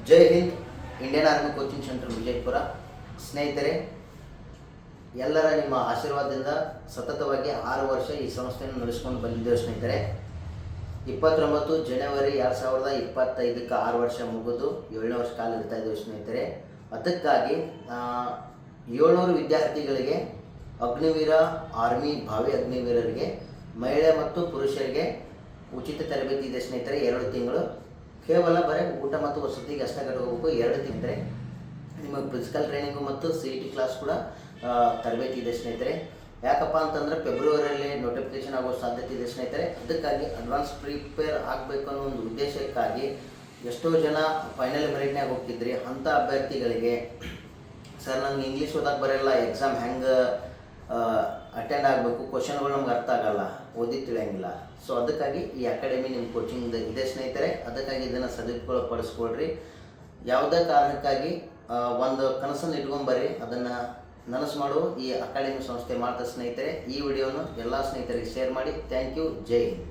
ಜೈ Hind. Indian army coaching centre Vijayapura. ಸ್ನೇಹಿತರೆ, ಎಲ್ಲರ ನಿಮ್ಮ ಆಶೀರ್ವಾದದಿಂದ ಸತತವಾಗಿ 6 ವರ್ಷ ಈ ಸಂಸ್ಥೆಯನ್ನು ನಡೆಸ್ಕೊಂಡು ಬಂದಿದ್ದೇವೆ. ಸ್ನೇಹಿತರೆ, 29 ಜನವರಿ 2025ಕ್ಕೆ 6 ವರ್ಷ ಮುಗಿದು 7ನೇ ವರ್ಷ ಕಾಲ ಇರ್ತಾ ಇದ್ದೇವೆ. ಸ್ನೇಹಿತರೆ, ಅದಕ್ಕಾಗಿ 700 ವಿದ್ಯಾರ್ಥಿಗಳಿಗೆ ಅಗ್ನಿವೀರ ಆರ್ಮಿ ಭಾವಿ ಅಗ್ನಿವೀರರಿಗೆ ಮಹಿಳೆ ಮತ್ತು ಪುರುಷರಿಗೆ ಉಚಿತ ತರಬೇತಿ ಇದೆ. ಸ್ನೇಹಿತರೆ, 2 ತಿಂಗಳು ಕೇವಲ ಬರೀ ಊಟ ಮತ್ತು ವಸತಿಗೆ ಅಷ್ಟೇ ಕಟ್ಕೋಬೇಕು. 2 ತಿಂಗಳು ನಿಮಗೆ ಫಿಸಿಕಲ್ ಟ್ರೈನಿಂಗು ಮತ್ತು CET ಕ್ಲಾಸ್ ಕೂಡ ತರಬೇತಿ ಇದೆ. ಸ್ನೇಹಿತರೆ, ಯಾಕಪ್ಪ ಅಂತಂದರೆ ಫೆಬ್ರವರಿಯಲ್ಲಿ ನೋಟಿಫಿಕೇಶನ್ ಆಗೋ ಸಾಧ್ಯತೆ ಇದೆ. ಸ್ನೇಹಿತರೆ, ಅದಕ್ಕಾಗಿ ಅಡ್ವಾನ್ಸ್ ಪ್ರಿಪೇರ್ ಆಗಬೇಕು ಅನ್ನೋ ಒಂದು ಉದ್ದೇಶಕ್ಕಾಗಿ ಎಷ್ಟೋ ಜನ ಫೈನಲ್ ಮೆರಿಟ್ನಾಗ ಹೋಗ್ತಿದ್ರಿ. ಅಂಥ ಅಭ್ಯರ್ಥಿಗಳಿಗೆ ಸರ್ ನನಗೆ ಇಂಗ್ಲೀಷ್ ಓದಕ್ಕೆ ಬರೋಲ್ಲ, ಎಕ್ಸಾಮ್ ಹೆಂಗೆ ಅಟೆಂಡ್ ಆಗಬೇಕು, ಕ್ವಶನ್ಗಳು ನಮ್ಗೆ ಅರ್ಥ ಆಗಲ್ಲ, ಓದಿ ತಿಳಿಯಂಗಿಲ್ಲ. ಸೊ ಅದಕ್ಕಾಗಿ ಈ ಅಕಾಡೆಮಿ ನಿಮ್ಮ ಕೋಚಿಂಗ್ ಇದೆ. ಸ್ನೇಹಿತರೆ, ಅದಕ್ಕಾಗಿ ಇದನ್ನು ಪಡಿಸ್ಕೊಳ್ರಿ. ಯಾವುದೇ ಕಾರಣಕ್ಕಾಗಿ ಒಂದು ಕನಸನ್ನು ಇಟ್ಕೊಂಬರ್ರಿ, ಅದನ್ನು ನನಸು ಮಾಡುವ ಈ ಅಕಾಡೆಮಿ ಸಂಸ್ಥೆ ಮಾಡ್ತಾ. ಸ್ನೇಹಿತರೆ, ಈ ವಿಡಿಯೋನು ಎಲ್ಲ ಸ್ನೇಹಿತರಿಗೆ ಶೇರ್ ಮಾಡಿ. Thank you. ಜೈ ಹಿಂದ್.